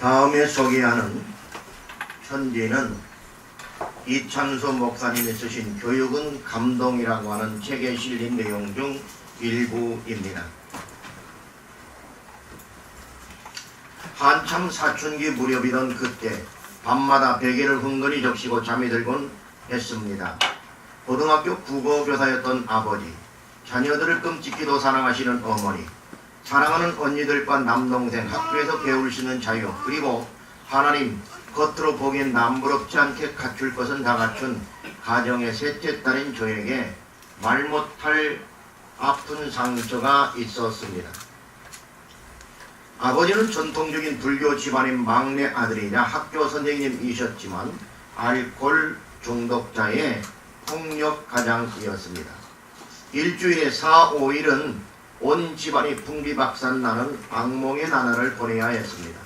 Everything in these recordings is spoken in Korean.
다음에 소개하는 편지는 이찬수 목사님이 쓰신 교육은 감동이라고 하는 책에 실린 내용 중 일부입니다. 한참 사춘기 무렵이던 그때 밤마다 베개를 흥건히 적시고 잠이 들곤 했습니다. 고등학교 국어교사였던 아버지, 자녀들을 끔찍히도 사랑하시는 어머니, 사랑하는 언니들과 남동생, 학교에서 배울 수 있는 자유, 그리고 하나님, 겉으로 보기엔 남부럽지 않게 갖출 것은 다 갖춘 가정의 셋째 딸인 저에게 말 못할 아픈 상처가 있었습니다. 아버지는 전통적인 불교 집안인 막내 아들이자 학교 선생님이셨지만 알코올 중독자의 폭력 가장이었습니다. 일주일에 4, 5일은 온 집안이 풍비박산나는 악몽의 나날을 보내야 했습니다.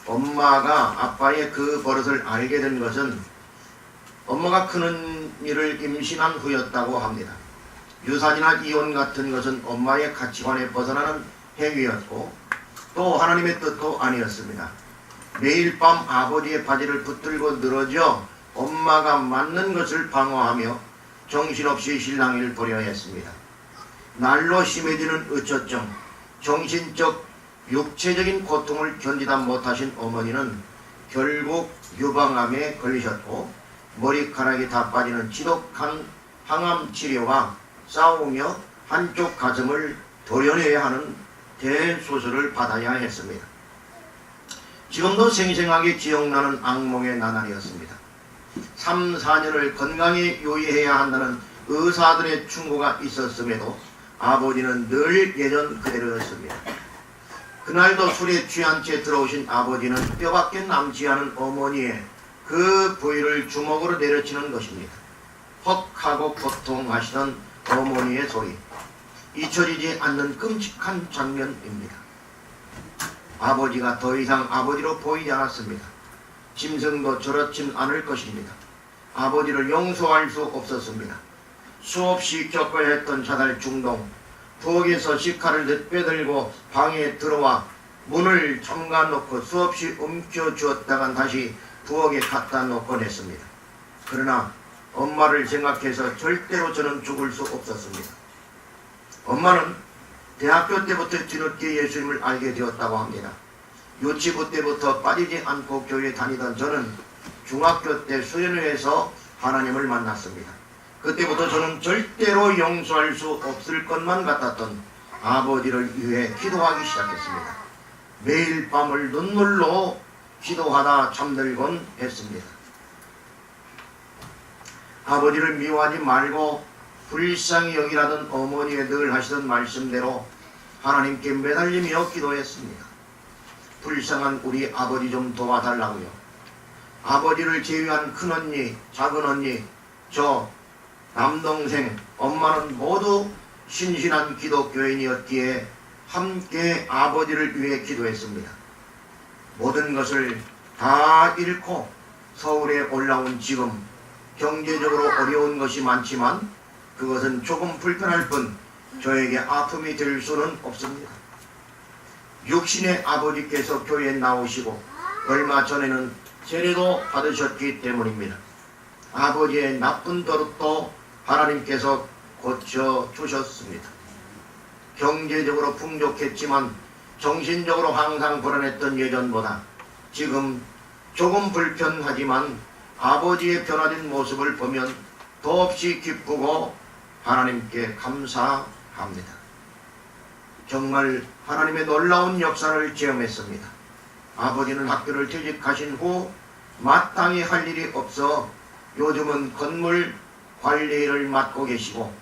엄마가 아빠의 그 버릇을 알게 된 것은 엄마가 크는 일을 임신한 후였다고 합니다. 유산이나 이혼 같은 것은 엄마의 가치관에 벗어나는 행위였고 또 하나님의 뜻도 아니었습니다. 매일 밤 아버지의 바지를 붙들고 늘어져 엄마가 맞는 것을 방어하며 정신없이 신랑을 보려 했습니다. 날로 심해지는 의처증, 정신적, 육체적인 고통을 견디다 못하신 어머니는 결국 유방암에 걸리셨고 머리카락이 다 빠지는 지독한 항암 치료와 싸우며 한쪽 가슴을 도려내야 하는 대수술을 받아야 했습니다. 지금도 생생하게 기억나는 악몽의 나날이었습니다. 3, 4년을 건강히 유의해야 한다는 의사들의 충고가 있었음에도 아버지는 늘 예전 그대로였습니다. 그날도 술에 취한 채 들어오신 아버지는 뼈밖에 남지 않은 어머니의 그 부위를 주먹으로 내려치는 것입니다. 헉 하고 고통하시던 어머니의 소리, 잊혀지지 않는 끔찍한 장면입니다. 아버지가 더 이상 아버지로 보이지 않았습니다. 짐승도 저렇진 않을 것입니다. 아버지를 용서할 수 없었습니다. 수없이 겪어야 했던 자살 중동, 부엌에서 식칼을 내빼들고 방에 들어와 문을 잠가놓고 수없이 움켜쥐었다간 다시 부엌에 갖다 놓곤 했습니다. 그러나 엄마를 생각해서 절대로 저는 죽을 수 없었습니다. 엄마는 대학교 때부터 뒤늦게 예수님을 알게 되었다고 합니다. 유치부 때부터 빠지지 않고 교회에 다니던 저는 중학교 때 수련회에서 하나님을 만났습니다. 그때부터 저는 절대로 용서할 수 없을 것만 같았던 아버지를 위해 기도하기 시작했습니다. 매일 밤을 눈물로 기도하다 잠들곤 했습니다. 아버지를 미워하지 말고 불쌍히 여기라던 어머니의 늘 하시던 말씀대로 하나님께 매달리며 기도했습니다. 불쌍한 우리 아버지 좀 도와달라고요. 아버지를 제외한 큰언니, 작은언니, 저 남동생, 엄마는 모두 신실한 기독교인이었기에 함께 아버지를 위해 기도했습니다. 모든 것을 다 잃고 서울에 올라온 지금 경제적으로 어려운 것이 많지만 그것은 조금 불편할 뿐 저에게 아픔이 될 수는 없습니다. 육신의 아버지께서 교회에 나오시고 얼마 전에는 세례도 받으셨기 때문입니다. 아버지의 나쁜 버릇도 하나님께서 고쳐주셨습니다. 경제적으로 풍족했지만 정신적으로 항상 불안했던 예전보다 지금 조금 불편하지만 아버지의 변화된 모습을 보면 더없이 기쁘고 하나님께 감사합니다. 정말 하나님의 놀라운 역사를 체험했습니다. 아버지는 학교를 퇴직하신 후 마땅히 할 일이 없어 요즘은 건물 관리 일을 맡고 계시고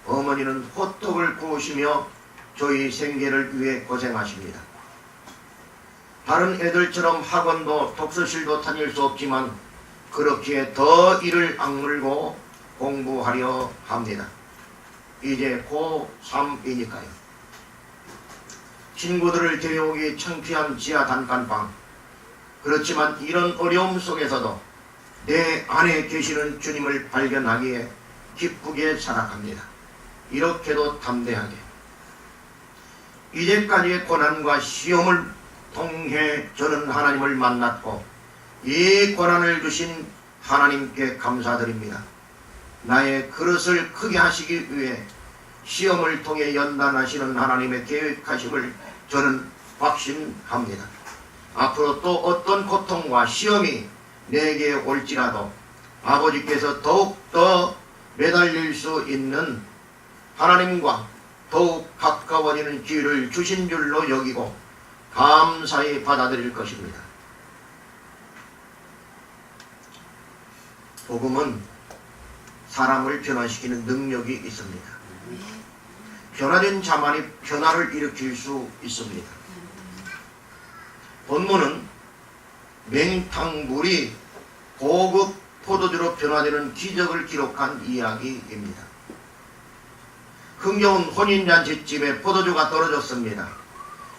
어머니는 호떡을 구우시며 저희 생계를 위해 고생하십니다. 다른 애들처럼 학원도 독서실도 다닐 수 없지만 그렇기에 더 이를 악물고 공부하려 합니다. 이제 고3이니까요. 친구들을 데려오기 창피한 지하 단칸방. 그렇지만 이런 어려움 속에서도 내 안에 계시는 주님을 발견하기에 기쁘게 살아갑니다. 이렇게도 담대하게. 이제까지의 고난과 시험을 통해 저는 하나님을 만났고 이 권한을 주신 하나님께 감사드립니다. 나의 그릇을 크게 하시기 위해 시험을 통해 연단하시는 하나님의 계획하심을 저는 확신합니다. 앞으로 또 어떤 고통과 시험이 내게 올지라도 아버지께서 더욱더 매달릴 수 있는 하나님과 더욱 가까워지는 기회를 주신 줄로 여기고 감사히 받아들일 것입니다. 복음은 사람을 변화시키는 능력이 있습니다. 변화된 자만이 변화를 일으킬 수 있습니다. 본문은 맹탕물이 고급 포도주로 변화되는 기적을 기록한 이야기입니다. 흥겨운 혼인잔치집에 포도주가 떨어졌습니다.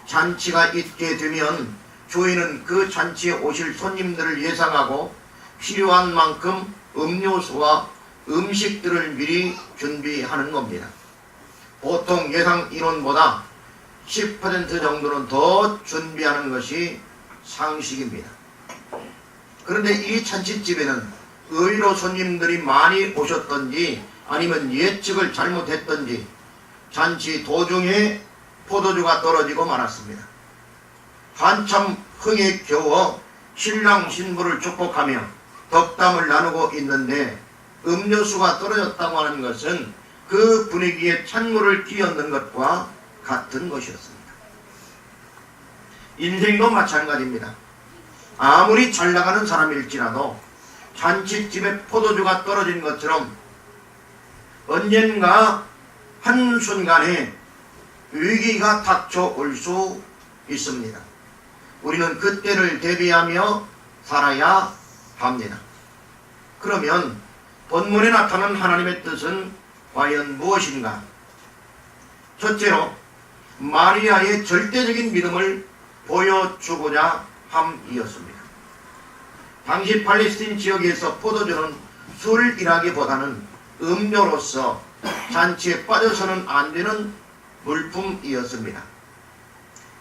잔치가 있게 되면 조인은 그 잔치에 오실 손님들을 예상하고 필요한 만큼 음료수와 음식들을 미리 준비하는 겁니다. 보통 예상 인원보다 10% 정도는 더 준비하는 것이 상식입니다. 그런데 이 잔치집에는 의외로 손님들이 많이 오셨던지 아니면 예측을 잘못했던지 잔치 도중에 포도주가 떨어지고 말았습니다. 한참 흥에 겨워 신랑 신부를 축복하며 덕담을 나누고 있는데 음료수가 떨어졌다고 하는 것은 그 분위기에 찬물을 끼얹는 것과 같은 것이었습니다. 인생도 마찬가지입니다. 아무리 잘 나가는 사람일지라도 잔치집에 포도주가 떨어진 것처럼 언젠가 한순간에 위기가 닥쳐올 수 있습니다. 우리는 그때를 대비하며 살아야 합니다. 그러면 본문에 나타난 하나님의 뜻은 과연 무엇인가? 첫째로 마리아의 절대적인 믿음을 보여주고자 함이었습니다. 당시 팔레스틴 지역에서 포도주는 술이라기보다는 음료로서 잔치에 빠져서는 안 되는 물품이었습니다.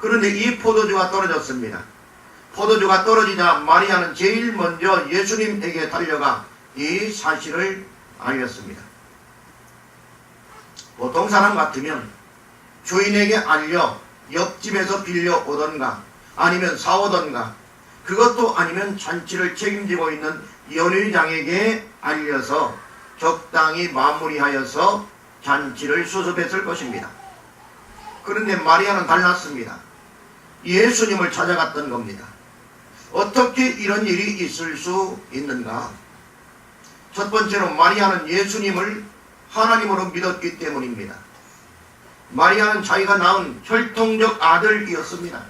그런데 이 포도주가 떨어졌습니다. 포도주가 떨어지자 마리아는 제일 먼저 예수님에게 달려가 이 사실을 알렸습니다. 보통 사람 같으면 주인에게 알려 옆집에서 빌려오던가 아니면 사오던가 그것도 아니면 잔치를 책임지고 있는 연회장에게 알려서 적당히 마무리하여서 잔치를 수습했을 것입니다. 그런데 마리아는 달랐습니다. 예수님을 찾아갔던 겁니다. 어떻게 이런 일이 있을 수 있는가? 첫 번째로 마리아는 예수님을 하나님으로 믿었기 때문입니다. 마리아는 자기가 낳은 혈통적 아들이었습니다.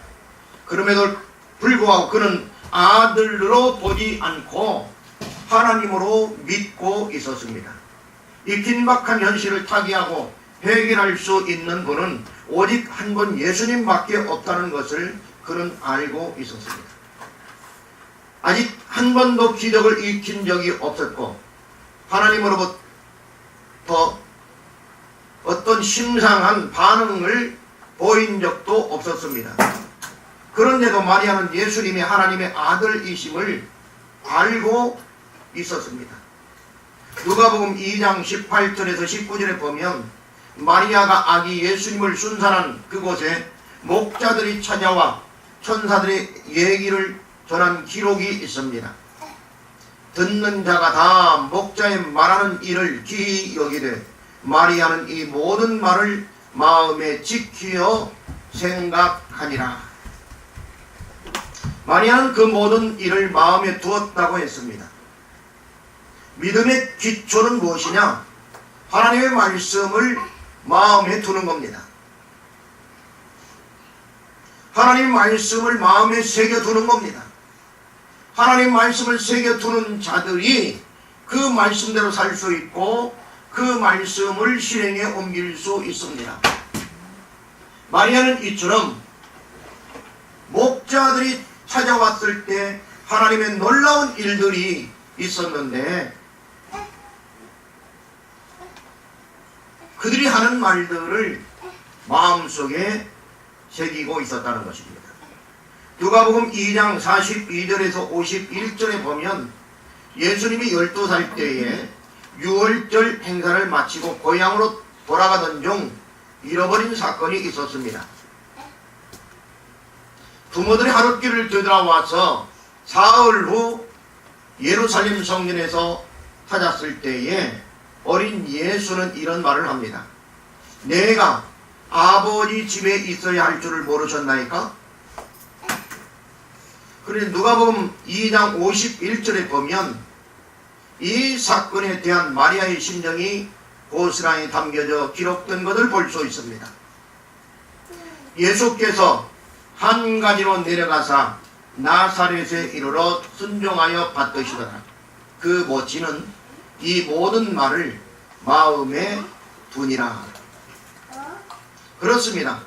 그럼에도 불구하고 그는 아들로 보지 않고 하나님으로 믿고 있었습니다. 이 긴박한 현실을 타개하고 해결할 수 있는 분은 오직 한 분 예수님밖에 없다는 것을 그는 알고 있었습니다. 아직 한 번도 기적을 일으킨 적이 없었고 하나님으로부터 어떤 심상한 반응을 보인 적도 없었습니다. 그런데도 마리아는 예수님이 하나님의 아들이심을 알고 있었습니다. 누가복음 2장 18절에서 19절에 보면 마리아가 아기 예수님을 순산한 그곳에 목자들이 찾아와 천사들의 얘기를 전한 기록이 있습니다. 듣는 자가 다 목자의 말하는 일을 기이 여기되 마리아는 이 모든 말을 마음에 지키어 생각하니라. 마리아는 그 모든 일을 마음에 두었다고 했습니다. 믿음의 기초는 무엇이냐? 하나님의 말씀을 마음에 두는 겁니다. 하나님의 말씀을 마음에 새겨두는 겁니다. 하나님의 말씀을 새겨두는 자들이 그 말씀대로 살 수 있고 그 말씀을 실행에 옮길 수 있습니다. 마리아는 이처럼 목자들이 찾아왔을 때 하나님의 놀라운 일들이 있었는데 그들이 하는 말들을 마음속에 새기고 있었다는 것입니다. 누가복음 2장 42절에서 51절에 보면 예수님이 12살 때에 유월절 행사를 마치고 고향으로 돌아가던 중 잃어버린 사건이 있었습니다. 부모들이 하룻길을 되돌아와서 사흘 후 예루살렘 성전에서 찾았을 때에 어린 예수는 이런 말을 합니다. 내가 아버지 집에 있어야 할 줄을 모르셨나이까? 그런데 누가복음 2장 51절에 보면 이 사건에 대한 마리아의 심정이 고스란히 담겨져 기록된 것을 볼 수 있습니다. 예수께서 한 가지로 내려가사 나사렛에 이르러 순종하여 받드시더라. 그 모친은 이 모든 말을 마음에 두니라. 그렇습니다.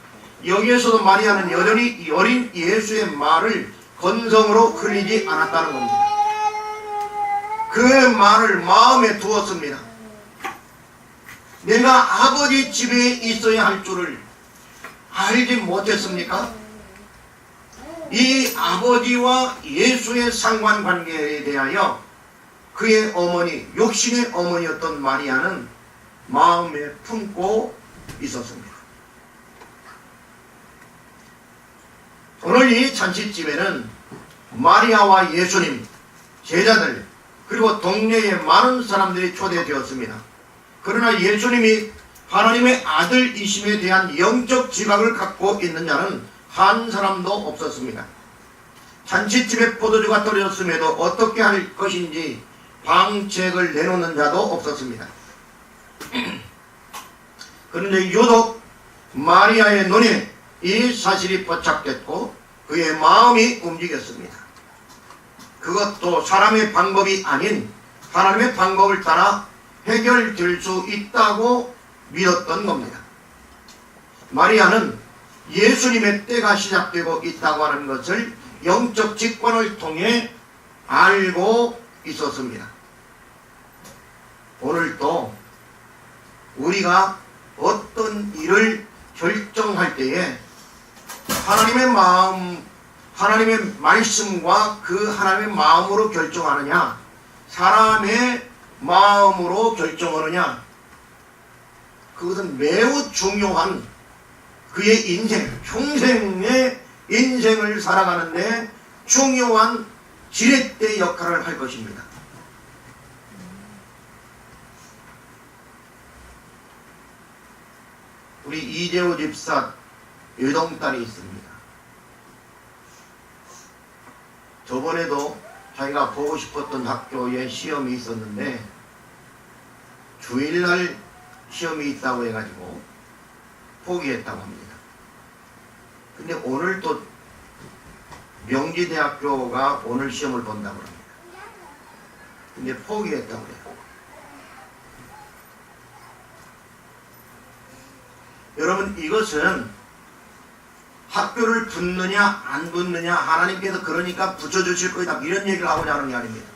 여기에서도 마리아는 여전히 이 어린 예수의 말을 건성으로 흘리지 않았다는 겁니다. 그 말을 마음에 두었습니다. 내가 아버지 집에 있어야 할 줄을 알지 못했습니까? 이 아버지와 예수의 상관관계에 대하여 그의 어머니, 육신의 어머니였던 마리아는 마음에 품고 있었습니다. 오늘 이 잔치집에는 마리아와 예수님, 제자들, 그리고 동네의 많은 사람들이 초대되었습니다. 그러나 예수님이 하나님의 아들이심에 대한 영적 지각을 갖고 있는 자는 한 사람도 없었습니다. 잔치집에 포도주가 떨어졌음에도 어떻게 할 것인지 방책을 내놓는 자도 없었습니다. 그런데 유독 마리아의 눈에 이 사실이 포착됐고 그의 마음이 움직였습니다. 그것도 사람의 방법이 아닌 하나님의 방법을 따라 해결될 수 있다고 믿었던 겁니다. 마리아는 예수님의 때가 시작되고 있다고 하는 것을 영적 직관을 통해 알고 있었습니다. 오늘도 우리가 어떤 일을 결정할 때에 하나님의 마음, 하나님의 말씀과 그 하나님의 마음으로 결정하느냐, 사람의 마음으로 결정하느냐, 그것은 매우 중요한 그의 인생, 평생의 인생을 살아가는데 중요한 지렛대 역할을 할 것입니다. 우리 이재호 집사 외동딸이 있습니다. 저번에도 자기가 보고 싶었던 학교에 시험이 있었는데 주일날 시험이 있다고 해가지고 포기했다고 합니다. 근데 오늘 또 명지대학교가 오늘 시험을 본다고 합니다. 근데 포기했다고 해요. 여러분, 이것은 학교를 붙느냐 안 붙느냐 하나님께서 그러니까 붙여주실 거다 이런 얘기를 하고자 하는 게 아닙니다.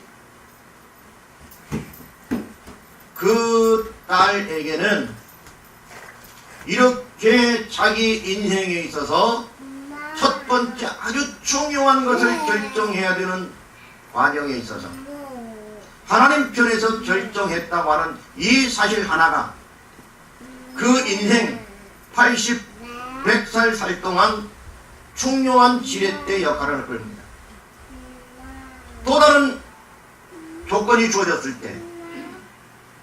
그 딸에게는 이렇게 자기 인생에 있어서 첫 번째 아주 중요한 것을 결정해야 되는 과정에 있어서 하나님 편에서 결정했다고 하는 이 사실 하나가 그 인생 80, 100살 살 동안 중요한 지렛대 역할을 할 겁니다. 또 다른 조건이 주어졌을 때,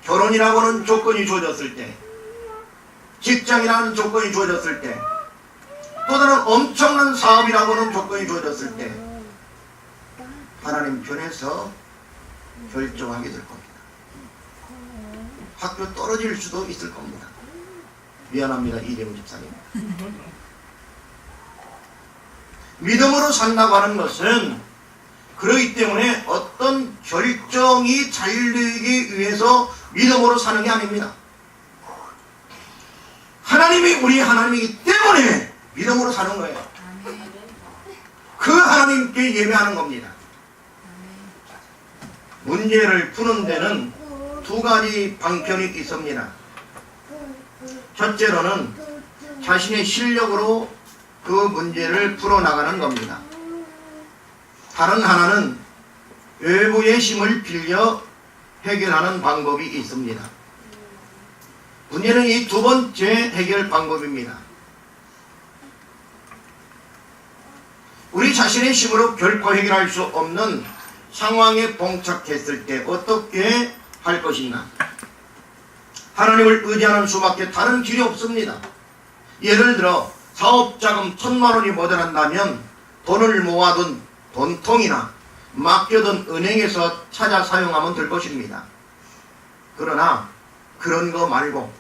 결혼이라고 하는 조건이 주어졌을 때, 직장이라는 조건이 주어졌을 때, 또 다른 엄청난 사업이라고 하는 조건이 주어졌을 때 하나님 편에서 결정하게 될 겁니다. 학교 떨어질 수도 있을 겁니다. 미안합니다, 이재호 집사님. 믿음으로 산다고 하는 것은 그렇기 때문에 어떤 결정이 잘 되기 위해서 믿음으로 사는 게 아닙니다. 하나님이 우리 하나님이기 때문에 믿음으로 사는 거예요. 그 하나님께 예배하는 겁니다. 문제를 푸는 데는 두 가지 방편이 있습니다. 첫째로는 자신의 실력으로 그 문제를 풀어나가는 겁니다. 다른 하나는 외부의 힘을 빌려 해결하는 방법이 있습니다. 문제는 이 두 번째 해결 방법입니다. 우리 자신의 힘으로 결코 해결할 수 없는 상황에 봉착했을 때 어떻게 할 것인가? 하나님을 의지하는 수밖에 다른 길이 없습니다. 예를 들어 사업자금 1,000만 원이 모자란다면 돈을 모아둔 돈통이나 맡겨둔 은행에서 찾아 사용하면 될 것입니다. 그러나 그런 거 말고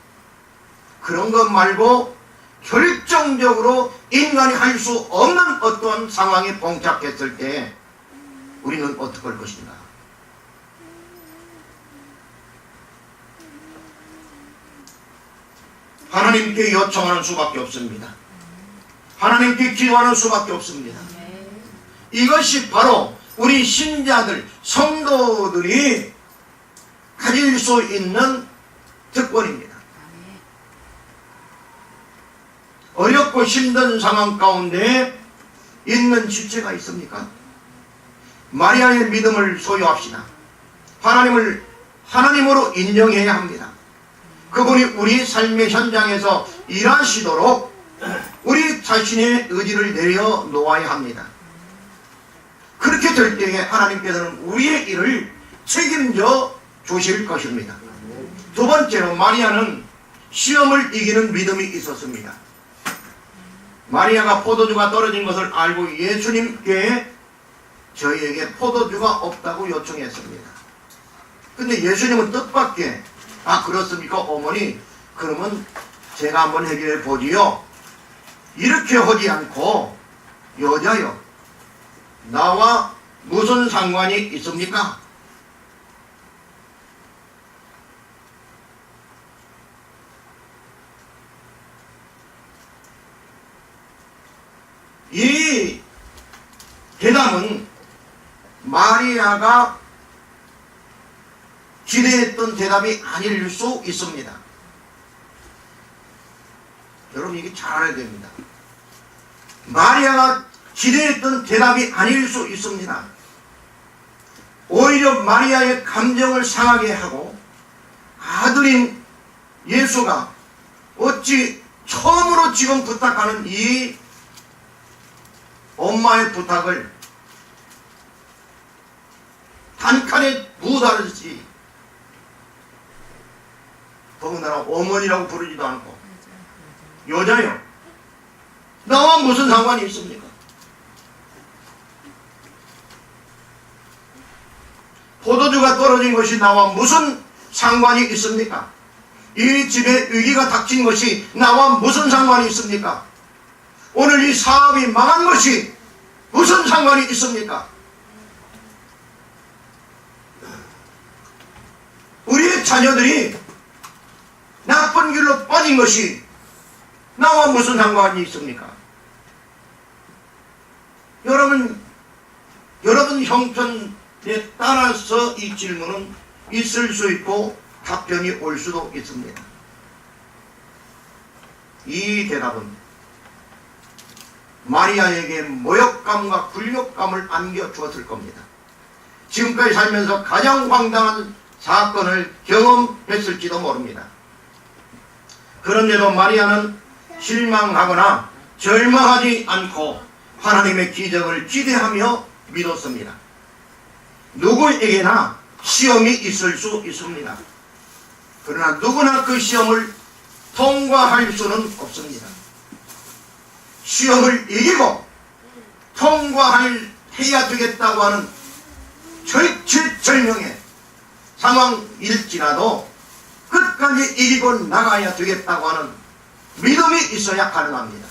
결정적으로 인간이 할 수 없는 어떠한 상황에 봉착했을 때 우리는 어떻게 할 것인가? 하나님께 요청하는 수밖에 없습니다. 하나님께 기도하는 수밖에 없습니다. 이것이 바로 우리 신자들, 성도들이 가질 수 있는 특권입니다. 어렵고 힘든 상황 가운데 있는 지체가 있습니까? 마리아의 믿음을 소유합시다. 하나님을 하나님으로 인정해야 합니다. 그분이 우리 삶의 현장에서 일하시도록 우리 자신의 의지를 내려놓아야 합니다. 그렇게 될 때에 하나님께서는 우리의 일을 책임져 주실 것입니다. 두 번째로 마리아는 시험을 이기는 믿음이 있었습니다. 마리아가 포도주가 떨어진 것을 알고 예수님께 저희에게 포도주가 없다고 요청했습니다. 근데 예수님은 뜻밖의 그렇습니까 어머니? 그러면 제가 한번 해결해 보지요. 이렇게 하지 않고 여자여 나와 무슨 상관이 있습니까? 이 대답은 마리아가 기대했던 대답이 아닐 수 있습니다. 여러분 이게 잘 알아야 됩니다. 마리아가 기대했던 대답이 아닐 수 있습니다. 오히려 마리아의 감정을 상하게 하고 아들인 예수가 어찌 처음으로 지금 부탁하는 이 엄마의 부탁을 단칼에 무다르지 더군다나 어머니라고 부르지도 않고 여자요 나와 무슨 상관이 있습니까? 포도주가 떨어진 것이 나와 무슨 상관이 있습니까? 이 집에 위기가 닥친 것이 나와 무슨 상관이 있습니까? 오늘 이 사업이 망한 것이 무슨 상관이 있습니까? 우리의 자녀들이 나쁜 길로 빠진 것이 나와 무슨 상관이 있습니까? 여러분 형편에 따라서 이 질문은 있을 수 있고 답변이 올 수도 있습니다. 이 대답은 마리아에게 모욕감과 굴욕감을 안겨주었을 겁니다. 지금까지 살면서 가장 황당한 사건을 경험했을지도 모릅니다. 그런데도 마리아는 실망하거나 절망하지 않고 하나님의 기적을 기대하며 믿었습니다. 누구에게나 시험이 있을 수 있습니다. 그러나 누구나 그 시험을 통과할 수는 없습니다. 시험을 이기고 통과해야 되겠다고 하는 절체절명의 상황일지라도 끝까지 이기고 나가야 되겠다고 하는 믿음이 있어야 가능합니다.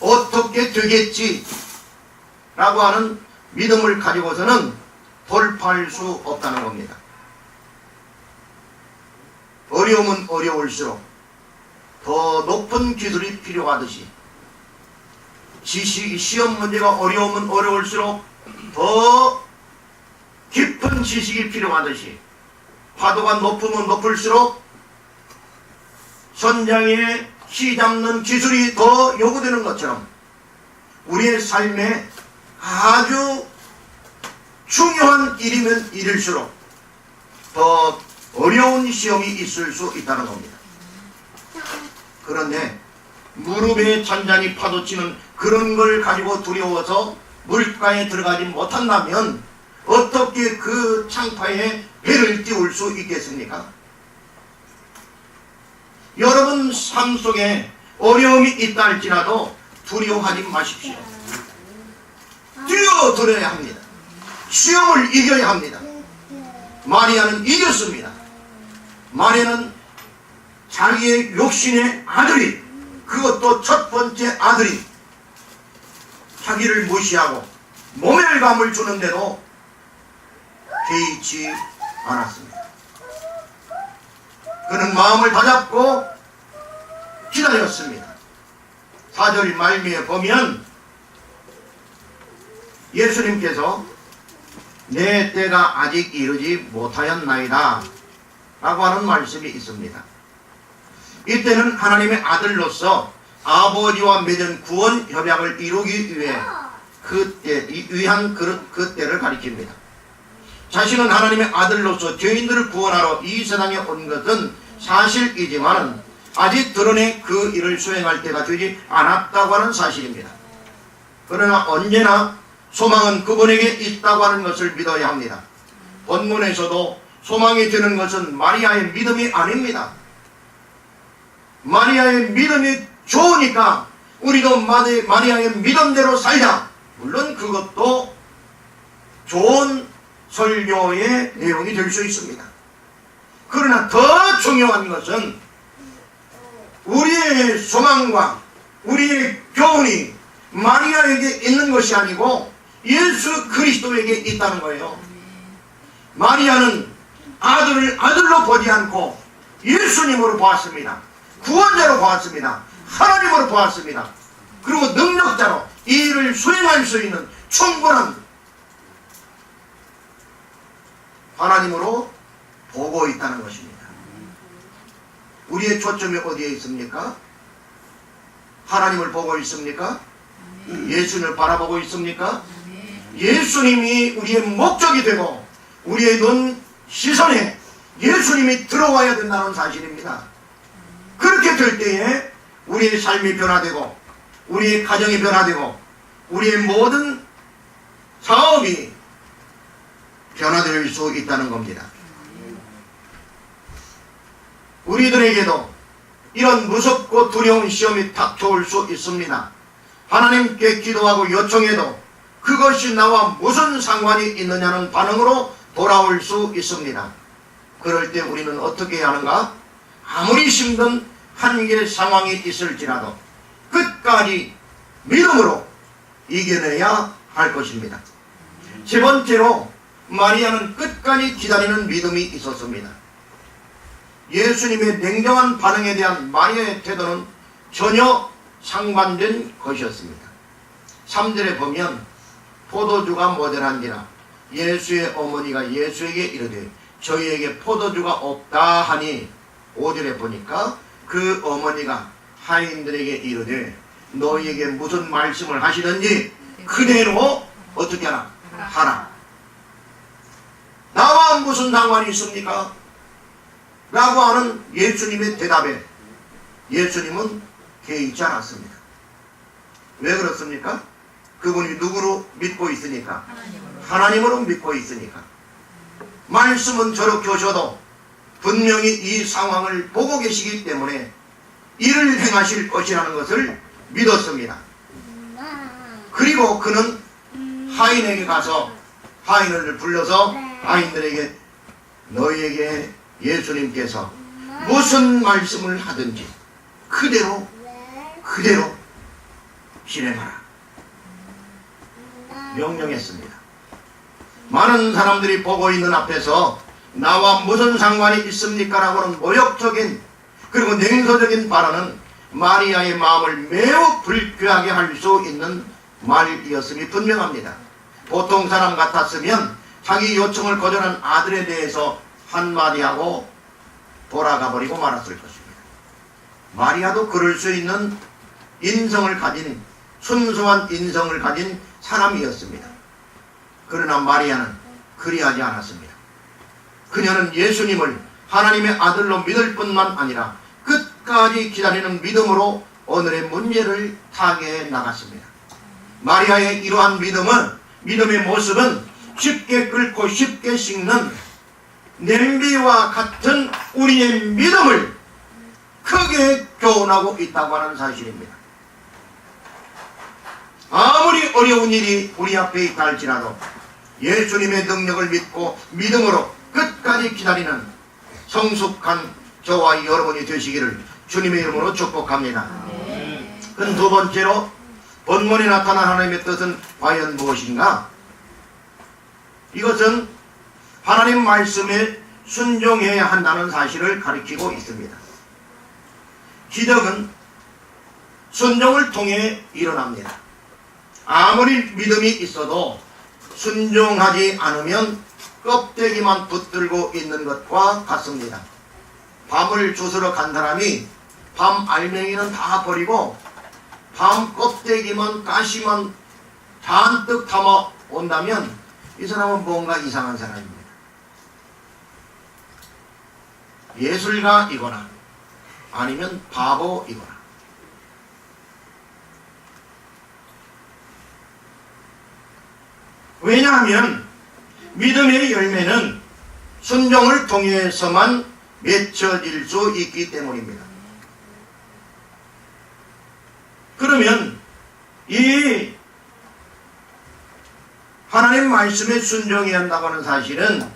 어떻게 되겠지 라고 하는 믿음을 가지고서는 돌파할 수 없다는 겁니다. 어려우면 어려울수록 더 높은 기술이 필요하듯이 시험 문제가 어려우면 어려울수록 더 깊은 지식이 필요하듯이 파도가 높으면 높을수록 선장에 키 잡는 기술이 더 요구되는 것처럼 우리의 삶에 아주 중요한 일이면 일일수록 더 어려운 시험이 있을 수 있다는 겁니다. 그런데 무릎에 잔잔히 파도치는 그런 걸 가지고 두려워서 물가에 들어가지 못한다면 어떻게 그 창파에 배를 띄울 수 있겠습니까? 여러분 삶 속에 어려움이 있다 할지라도 두려워하지 마십시오. 뛰어들어야 합니다. 시험을 이겨야 합니다. 마리아는 이겼습니다. 마리아는 자기의 육신의 아들이, 그것도 첫 번째 아들이 자기를 무시하고 모멸감을 주는데도 개의치 않았습니다. 그는 마음을 다잡고 기다렸습니다. 4절 말미에 보면 예수님께서 내 때가 아직 이르지 못하였나이다 라고 하는 말씀이 있습니다. 이때는 하나님의 아들로서 아버지와 맺은 구원 협약을 이루기 위해 그 때를 가리킵니다. 자신은 하나님의 아들로서 죄인들을 구원하러 이 세상에 온 것은 사실이지만 아직 드러내 그 일을 수행할 때가 되지 않았다고 하는 사실입니다. 그러나 언제나 소망은 그분에게 있다고 하는 것을 믿어야 합니다. 본문에서도 소망이 되는 것은 마리아의 믿음이 아닙니다. 마리아의 믿음이 좋으니까 우리도 마리아의 믿음대로 살자. 물론 그것도 좋은 설교의 내용이 될 수 있습니다. 그러나 더 중요한 것은 우리의 소망과 우리의 교훈이 마리아에게 있는 것이 아니고 예수 그리스도에게 있다는 거예요. 마리아는 아들을 아들로 보지 않고 예수님으로 보았습니다. 구원자로 보았습니다. 하나님으로 보았습니다. 그리고 능력자로 이 일을 수행할 수 있는 충분한 하나님으로 보고 있다는 것입니다. 우리의 초점이 어디에 있습니까? 하나님을 보고 있습니까? 예수님을 바라보고 있습니까? 예수님이 우리의 목적이 되고 우리의 눈 시선에 예수님이 들어와야 된다는 사실입니다. 그렇게 될 때에 우리의 삶이 변화되고 우리의 가정이 변화되고 우리의 모든 사업이 변화될 수 있다는 겁니다. 우리들에게도 이런 무섭고 두려운 시험이 닥쳐올 수 있습니다. 하나님께 기도하고 요청해도 그것이 나와 무슨 상관이 있느냐는 반응으로 돌아올 수 있습니다. 그럴 때 우리는 어떻게 해야 하는가? 아무리 힘든 한계 상황이 있을지라도 끝까지 믿음으로 이겨내야 할 것입니다. 세 번째로 마리아는 끝까지 기다리는 믿음이 있었습니다. 예수님의 냉정한 반응에 대한 마리아의 태도는 전혀 상반된 것이었습니다. 3절에 보면 포도주가 모자란지라 예수의 어머니가 예수에게 이르되 저희에게 포도주가 없다 하니 5절에 보니까 그 어머니가 하인들에게 이르되 너희에게 무슨 말씀을 하시든지 그대로 어떻게 하라. 나와 무슨 상관이 있습니까? 라고 하는 예수님의 대답에 예수님은 개의치 않았습니다. 왜 그렇습니까? 그분이 누구로 믿고 있으니까? 하나님으로 믿고 있으니까. 말씀은 저렇게 오셔도 분명히 이 상황을 보고 계시기 때문에 일을 행하실 것이라는 것을 믿었습니다. 그리고 그는 하인에게 가서 하인을 불러서 하인들에게 너희에게 예수님께서 무슨 말씀을 하든지 그대로 실행하라 명령했습니다. 많은 사람들이 보고 있는 앞에서 나와 무슨 상관이 있습니까? 라고는 모욕적인 그리고 냉소적인 발언은 마리아의 마음을 매우 불쾌하게 할 수 있는 말이었음이 분명합니다. 보통 사람 같았으면 자기 요청을 거절한 아들에 대해서 한마디 하고 돌아가 버리고 말았을 것입니다. 마리아도 그럴 수 있는 인성을 가진 순수한 인성을 가진 사람이었습니다. 그러나 마리아는 그리하지 않았습니다. 그녀는 예수님을 하나님의 아들로 믿을 뿐만 아니라 끝까지 기다리는 믿음으로 오늘의 문제를 타개해 나갔습니다. 마리아의 이러한 믿음의 모습은 쉽게 끓고 쉽게 식는 냄비와 같은 우리의 믿음을 크게 교훈하고 있다고 하는 사실입니다. 아무리 어려운 일이 우리 앞에 있다 할지라도 예수님의 능력을 믿고 믿음으로 끝까지 기다리는 성숙한 저와 여러분이 되시기를 주님의 이름으로 축복합니다. 그럼 두 번째로 본문에 나타난 하나님의 뜻은 과연 무엇인가? 이것은 하나님 말씀에 순종해야 한다는 사실을 가리키고 있습니다. 기적은 순종을 통해 일어납니다. 아무리 믿음이 있어도 순종하지 않으면 껍데기만 붙들고 있는 것과 같습니다. 밤을 주스러 간 사람이 밤 알맹이는 다 버리고 밤 껍데기만 가시만 잔뜩 담아 온다면 이 사람은 뭔가 이상한 사람입니다. 예술가이거나 아니면 바보이거나. 왜냐하면 믿음의 열매는 순종을 통해서만 맺혀질 수 있기 때문입니다. 그러면 이 하나님 말씀에 순종해야 한다고 하는 사실은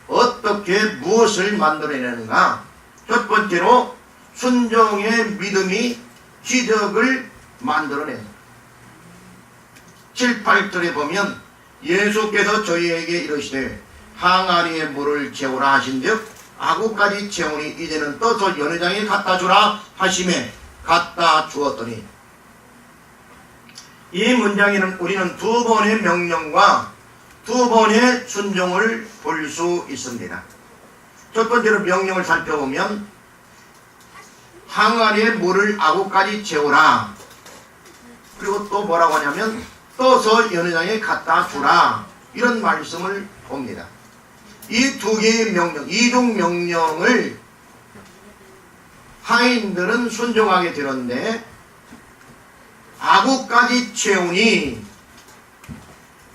어떻게 무엇을 만들어내는가? 첫 번째로 순종의 믿음이 기적을 만들어낸다. 7, 8절에 보면 예수께서 저희에게 이르시되 항아리에 물을 채우라 하신즉 아구까지 채우니 이제는 떠서 연회장에 갖다 주라 하심에 갖다 주었더니, 이 문장에는 우리는 두 번의 명령과 두 번의 순종을 볼 수 있습니다. 첫 번째로 명령을 살펴보면 항아리에 물을 아구까지 채우라, 그리고 또 뭐라고 하냐면 떠서 연회장에 갖다 주라, 이런 말씀을 봅니다. 이 두 개의 명령, 이중 명령을 하인들은 순종하게 되는데 아구까지 채우니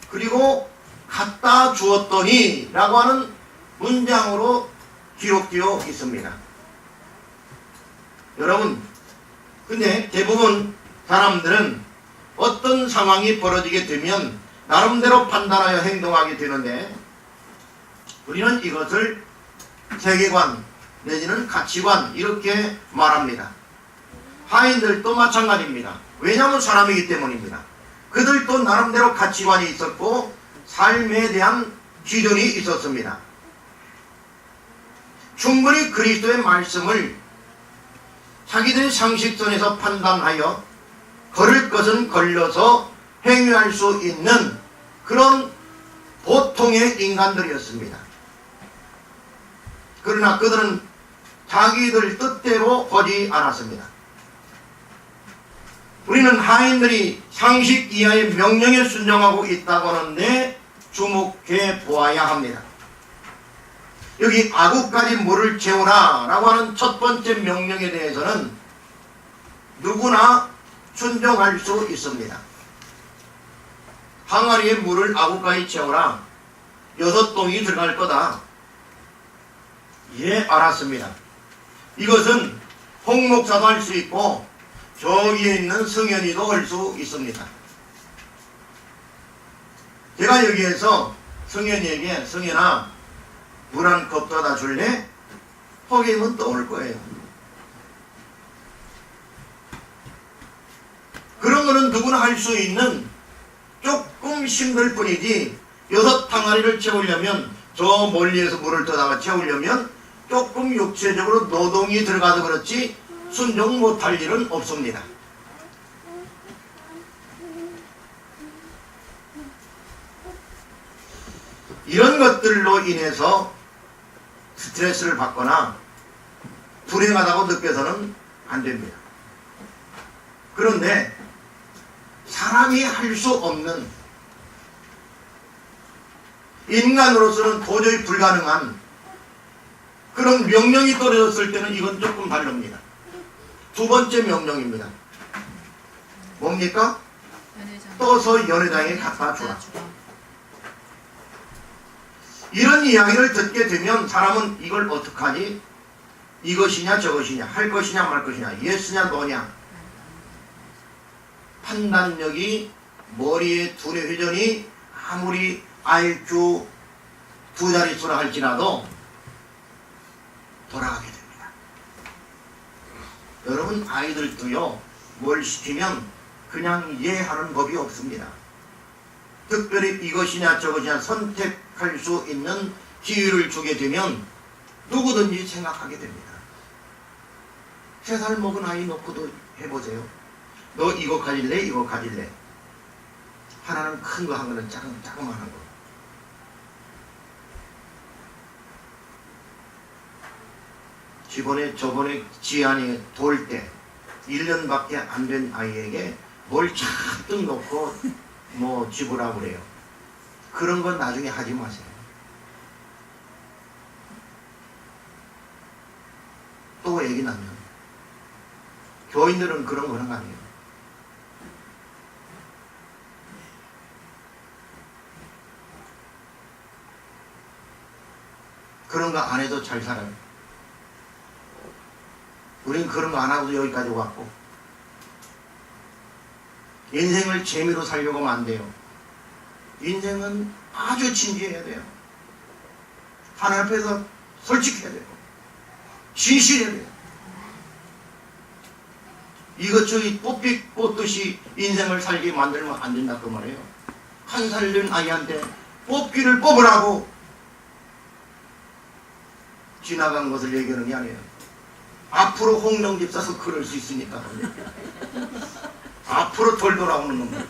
그리고 갖다 주었더니 라고 하는 문장으로 기록되어 있습니다. 여러분, 근데 대부분 사람들은 어떤 상황이 벌어지게 되면 나름대로 판단하여 행동하게 되는데 우리는 이것을 세계관 내지는 가치관 이렇게 말합니다. 하인들도 마찬가지입니다. 왜냐하면 사람이기 때문입니다. 그들도 나름대로 가치관이 있었고 삶에 대한 기준이 있었습니다. 충분히 그리스도의 말씀을 자기들의 상식선에서 판단하여 걸을 것은 걸려서 행위할 수 있는 그런 보통의 인간들이었습니다. 그러나 그들은 자기들 뜻대로 하지 않았습니다. 우리는 하인들이 상식 이하의 명령에 순종하고 있다고 하는데 주목해 보아야 합니다. 여기 아구까지 물을 채우라 라고 하는 첫 번째 명령에 대해서는 누구나 순종할 수 있습니다. 항아리에 물을 아구까지 채우라, 6동이 들어갈 거다. 예, 알았습니다. 이것은 홍 목사도 할 수 있고 저기에 있는 성현이도 할 수 있습니다. 제가 여기에서 성현이에게 성현아 물 한 컵 떠다 줄래? 허기면 떠올 거예요. 그런 거는 누구나 할 수 있는 조금 힘들 뿐이지 6항아리를 채우려면 저 멀리에서 물을 떠다가 채우려면 조금 육체적으로 노동이 들어가도 그렇지 순종 못할 일은 없습니다. 이런 것들로 인해서 스트레스를 받거나 불행하다고 느껴서는 안 됩니다. 그런데 사람이 할 수 없는, 인간으로서는 도저히 불가능한 그런 명령이 떨어졌을 때는 이건 조금 다릅니다. 두 번째 명령입니다. 뭡니까? 떠서 연회장에 갖다 주라. 이런 이야기를 듣게 되면 사람은 이걸 어떡하지? 이것이냐 저것이냐, 할 것이냐 말 것이냐, 예스냐 노냐, 판단력이, 머리의 두뇌 회전이 아무리 IQ 두 자릿수라 할지라도 돌아가게 됩니다. 여러분, 아이들도요, 뭘 시키면 그냥 이해하는 법이 없습니다. 특별히 이것이냐 저것이냐 선택할 수 있는 기회를 주게 되면 누구든지 생각하게 됩니다. 3살 먹은 아이 놓고도 해보세요. 너 이거 가질래? 이거 가질래? 하나는 큰 거, 한 거는 자그마한 거. 저번에 지안이 돌 때 1년밖에 안 된 아이에게 뭘 잔뜩 놓고 뭐 집으라고 그래요. 그런 건 나중에 하지 마세요. 또 얘기 나면 교인들은 그런 거는 아니에요. 그런 거 안 해도 잘 살아요. 우린 그런 거 안 하고도 여기까지 왔고, 인생을 재미로 살려고 하면 안 돼요. 인생은 아주 진지해야 돼요. 하나님 앞에서 솔직해야 돼요. 진실해야 돼요. 이것저것 뽑기 뽑듯이 인생을 살게 만들면 안 된다 그 말이에요. 1살 된 아이한테 뽑기를 뽑으라고 지나간 것을 얘기하는 게 아니에요. 앞으로 홍명집 사서 그럴 수 있으니까 앞으로 덜 돌아오는 겁니다.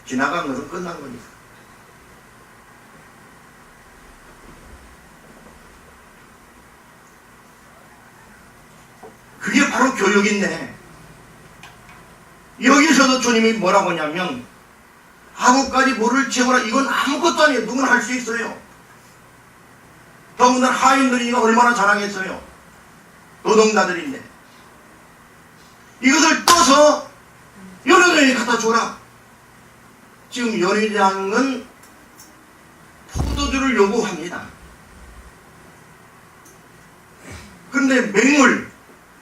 지나간 것은 끝난 거니까. 그게 바로 교육인데, 여기서도 주님이 뭐라고 하냐면 아무까지 물을 채우라. 이건 아무것도 아니에요. 누구나 할 수 있어요. 더군다나 하인들이 얼마나 자랑했어요. 노동자들인데 이것을 떠서 연회장에 갖다 줘라. 지금 연회장은 포도주를 요구합니다. 그런데 맹물,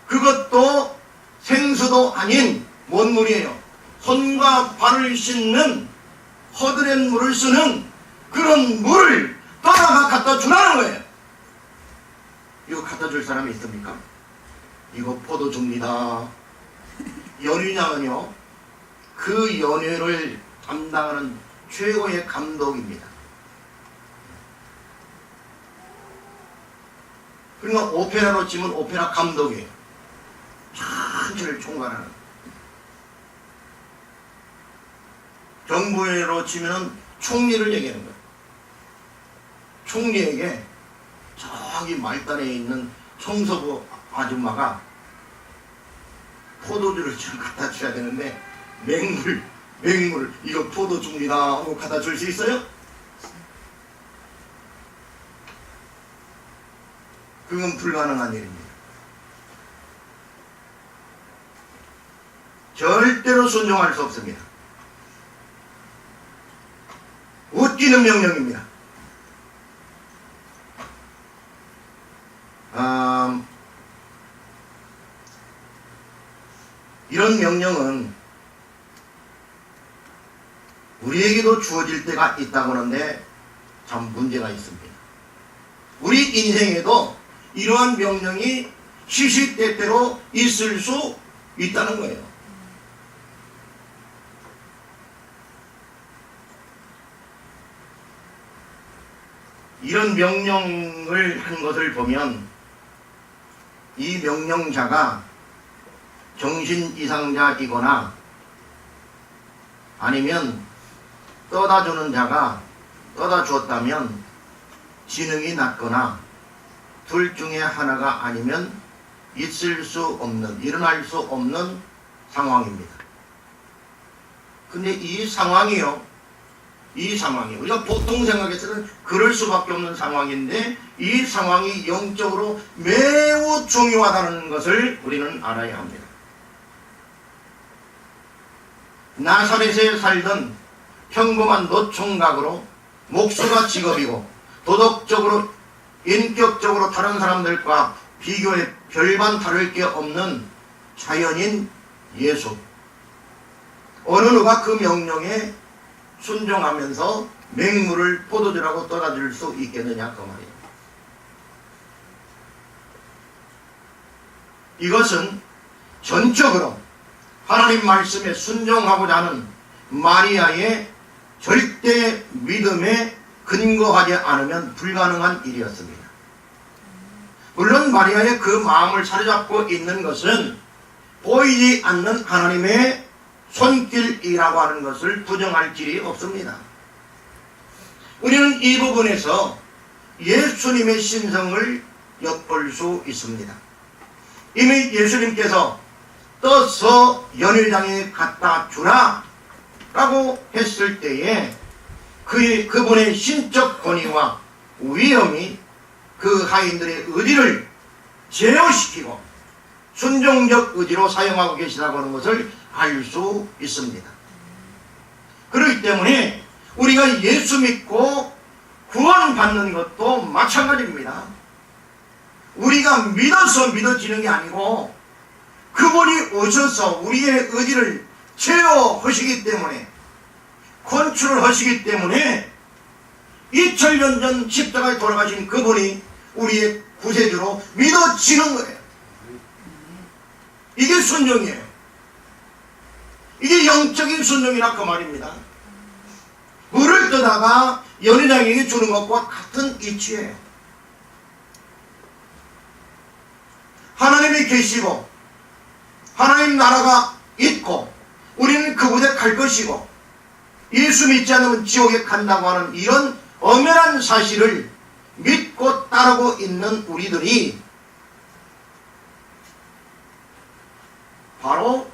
그것도 생수도 아닌 뭔 물이에요? 손과 발을 씻는 허드렛 물을 쓰는 그런 물을 떠다가 갖다 주라는 거예요. 이거 갖다 줄 사람이 있습니까? 이거 포도주입니다. 연회장은요, 그 연회를 담당하는 최고의 감독입니다. 그러니까 오페라로 치면 오페라 감독이에요. 전체를 총괄하는. 정부로 치면 총리를 얘기하는 거예요. 총리에게 저기 말단에 있는 청소부 아줌마가 포도주를 좀 갖다 줘야 되는데 맹물 이거 포도주입니다 하고 갖다 줄 수 있어요? 그건 불가능한 일입니다. 절대로 순종할 수 없습니다. 웃기는 명령입니다. 이런 명령은 우리에게도 주어질 때가 있다고 하는데 참 문제가 있습니다. 우리 인생에도 이러한 명령이 시시때때로 있을 수 있다는 거예요. 이런 명령을 한 것을 보면 이 명령자가 정신 이상자이거나 아니면 떠다 주는 자가 떠다 주었다면 지능이 낮거나 둘 중에 하나가 아니면 있을 수 없는, 일어날 수 없는 상황입니다. 근데 이 상황이요. 우리가 보통 생각해서는 그럴 수밖에 없는 상황인데 이 상황이 영적으로 매우 중요하다는 것을 우리는 알아야 합니다. 나사렛에 살던 평범한 노총각으로 목수가 직업이고 도덕적으로 인격적으로 다른 사람들과 비교해 별반 다를 게 없는 자연인 예수. 어느 누가 그 명령에 순종하면서 맹물을 포도주라고 떠다줄 수 있겠느냐 그 말이에요. 이것은 전적으로 하나님 말씀에 순종하고자 하는 마리아의 절대 믿음에 근거하지 않으면 불가능한 일이었습니다. 물론 마리아의 그 마음을 사로잡고 있는 것은 보이지 않는 하나님의 손길이라고 하는 것을 부정할 길이 없습니다. 우리는 이 부분에서 예수님의 신성을 엿볼 수 있습니다. 이미 예수님께서 떠서 연회장에 갖다 주라 라고 했을 때에 그분의 신적 권위와 위엄이 그 하인들의 의지를 제어시키고 순종적 의지로 사용하고 계시다고 하는 것을 알 수 있습니다. 그렇기 때문에 우리가 예수 믿고 구원받는 것도 마찬가지입니다. 우리가 믿어서 믿어지는 게 아니고 그분이 오셔서 우리의 의지를 제어하시기 때문에 컨트롤 하시기 때문에 2000년 전 십자가에 돌아가신 그분이 우리의 구세주로 믿어지는 거예요. 이게 순종이에요. 이게 영적인 순종이라 그 말입니다. 물을 떠다가 연회장에게 주는 것과 같은 이치예요. 하나님이 계시고 하나님 나라가 있고 우리는 그곳에 갈 것이고 예수 믿지 않으면 지옥에 간다고 하는 이런 엄연한 사실을 믿고 따르고 있는 우리들이 바로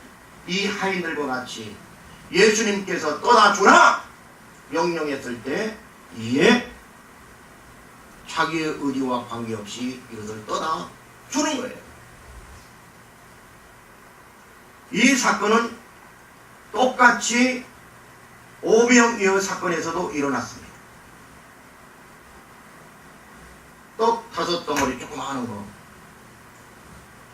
이 하인들과 같이 예수님께서 떠나주라 명령했을 때 예, 자기의 의지와 관계없이 이것을 떠나주는 거예요. 이 사건은 똑같이 오병이어 사건에서도 일어났습니다. 떡 5덩어리 조그마한 거.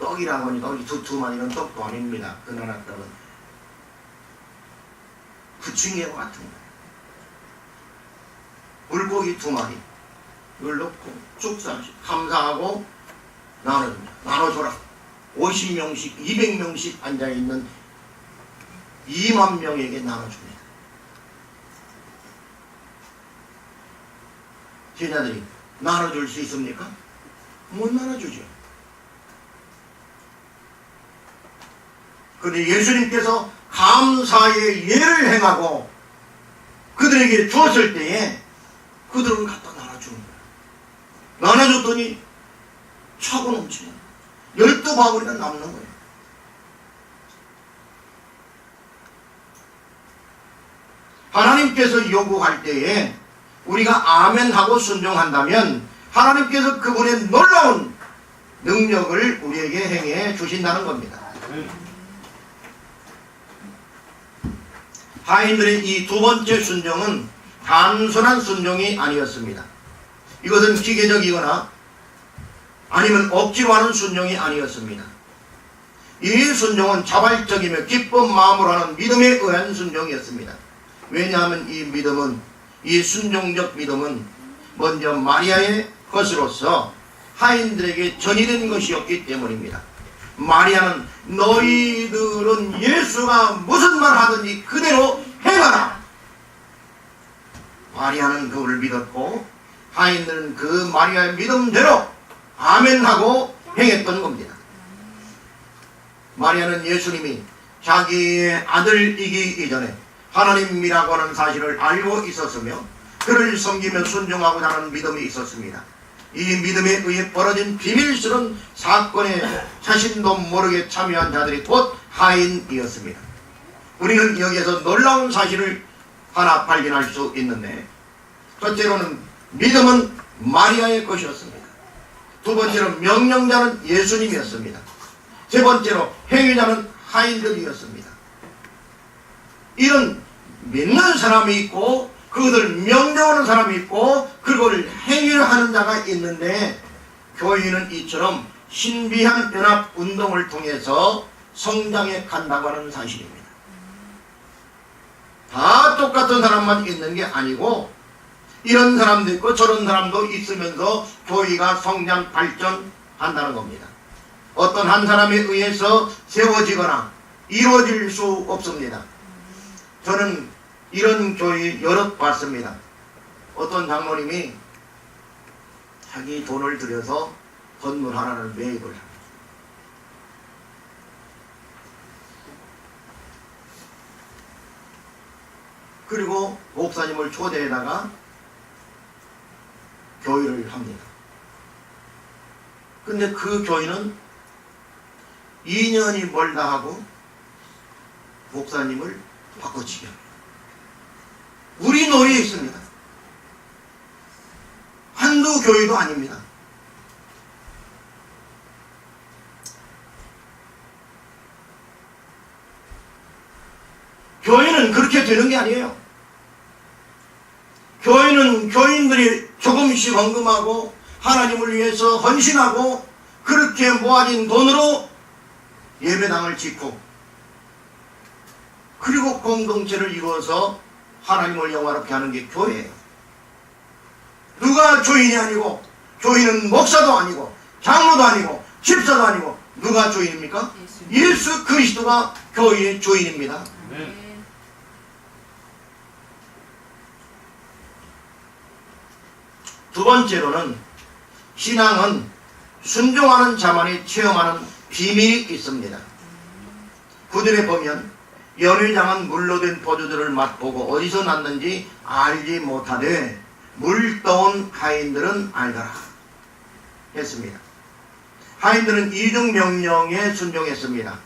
떡이라고 하니까 우리 두툼한 이런 떡도 아닙니다. 그 나라 떡은. 부침개와 같은 거예요. 물고기 2마리. 이걸 넣고 축사하시 감사하고 나눠줍니다. 나눠줘라. 50명씩 200명씩 앉아있는 2만 명에게 나눠줍니다. 제자들이 나눠줄 수 있습니까? 못 나눠주죠. 그런데 예수님께서 감사의 예를 행하고 그들에게 주었을 때에 그들은 갖다 나눠주는 거예요. 나눠줬더니 차고 넘치는 12바구니가 남는 거예요. 하나님께서 요구할 때에 우리가 아멘하고 순종한다면 하나님께서 그분의 놀라운 능력을 우리에게 행해 주신다는 겁니다. 하인들의 이 2번째 순종은 단순한 순종이 아니었습니다. 이것은 기계적이거나 아니면 억지로 하는 순종이 아니었습니다. 이 순종은 자발적이며 기쁜 마음으로 하는 믿음에 의한 순종이었습니다. 왜냐하면 이 순종적 믿음은 먼저 마리아의 것으로서 하인들에게 전이된 것이었기 때문입니다. 마리아는 너희들은 예수가 무슨 말 하든지 그대로 행하라. 마리아는 그를 믿었고 하인들은 그 마리아의 믿음대로 아멘하고 행했던 겁니다. 마리아는 예수님이 자기의 아들이기 이전에 하나님이라고 하는 사실을 알고 있었으며 그를 섬기며 순종하고자 하는 믿음이 있었습니다. 이 믿음에 의해 벌어진 비밀스러운 사건에 자신도 모르게 참여한 자들이 곧 하인이었습니다. 우리는 여기에서 놀라운 사실을 하나 발견할 수 있는데, 첫째로는 믿음은 마리아의 것이었습니다. 두 번째로 명령자는 예수님이었습니다. 세 번째로 행위자는 하인들이었습니다. 이런 믿는 사람이 있고 그것을 명령하는 사람이 있고 그걸 행위를 하는 자가 있는데, 교회는 이처럼 신비한 연합 운동을 통해서 성장해 간다고 하는 사실입니다. 다 똑같은 사람만 있는 게 아니고 이런 사람도 있고 저런 사람도 있으면서 교회가 성장 발전한다는 겁니다. 어떤 한 사람에 의해서 세워지거나 이루어질 수 없습니다. 저는 이런 교회 여럿 봤습니다. 어떤 장로님이 자기 돈을 들여서 건물 하나를 매입을 합니다. 그리고 목사님을 초대해다가 교회를 합니다. 근데 그 교회는 2년이 멀다 하고 목사님을 바꿔치기 합니다. 우리 노예에 있습니다. 한두 교회도 아닙니다. 교회는 그렇게 되는 게 아니에요. 교회는 교인들이 조금씩 헌금하고 하나님을 위해서 헌신하고 그렇게 모아진 돈으로 예배당을 짓고 그리고 공동체를 이루어서 하나님을 영화롭게 하는 게 교회예요. 누가 주인이 아니고, 주인은 목사도 아니고 장로도 아니고 집사도 아니고 누가 주인입니까? 예수 그리스도가 교회의 주인입니다. 두 번째로는 신앙은 순종하는 자만이 체험하는 비밀이 있습니다. 구절에 보면 연회장은 물로 된 포도주를 맛보고 어디서 났는지 알지 못하되 물 떠온 하인들은 알더라 했습니다. 하인들은 이중 명령에 순종했습니다.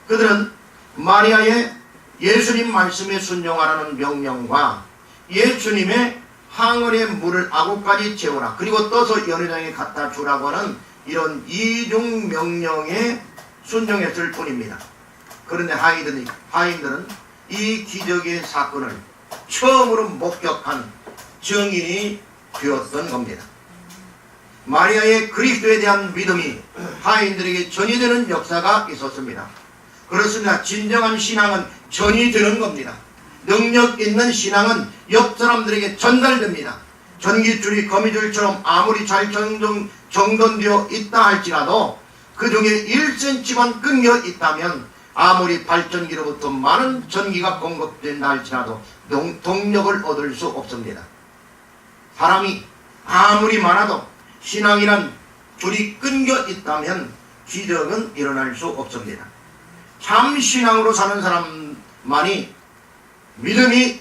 그들은 마리아의 예수님 말씀에 순종하라는 명령과 예수님의 항아리에 물을 아구까지 채우라 그리고 떠서 연회장에 갖다 주라고 하는 이런 이중 명령에 순종했을 뿐입니다. 그런데 하인들은 이 기적의 사건을 처음으로 목격한 증인이 되었던 겁니다. 마리아의 그리스도에 대한 믿음이 하인들에게 전이되는 역사가 있었습니다. 그렇습니다. 진정한 신앙은 전이되는 겁니다. 능력 있는 신앙은 옆 사람들에게 전달됩니다. 전기줄이 거미줄처럼 아무리 잘 정돈되어 있다 할지라도 그 중에 1cm만 끊겨 있다면 아무리 발전기로부터 많은 전기가 공급된다 할지라도 동력을 얻을 수 없습니다. 사람이 아무리 많아도 신앙이란 줄이 끊겨 있다면 기적은 일어날 수 없습니다. 참 신앙으로 사는 사람만이 믿음이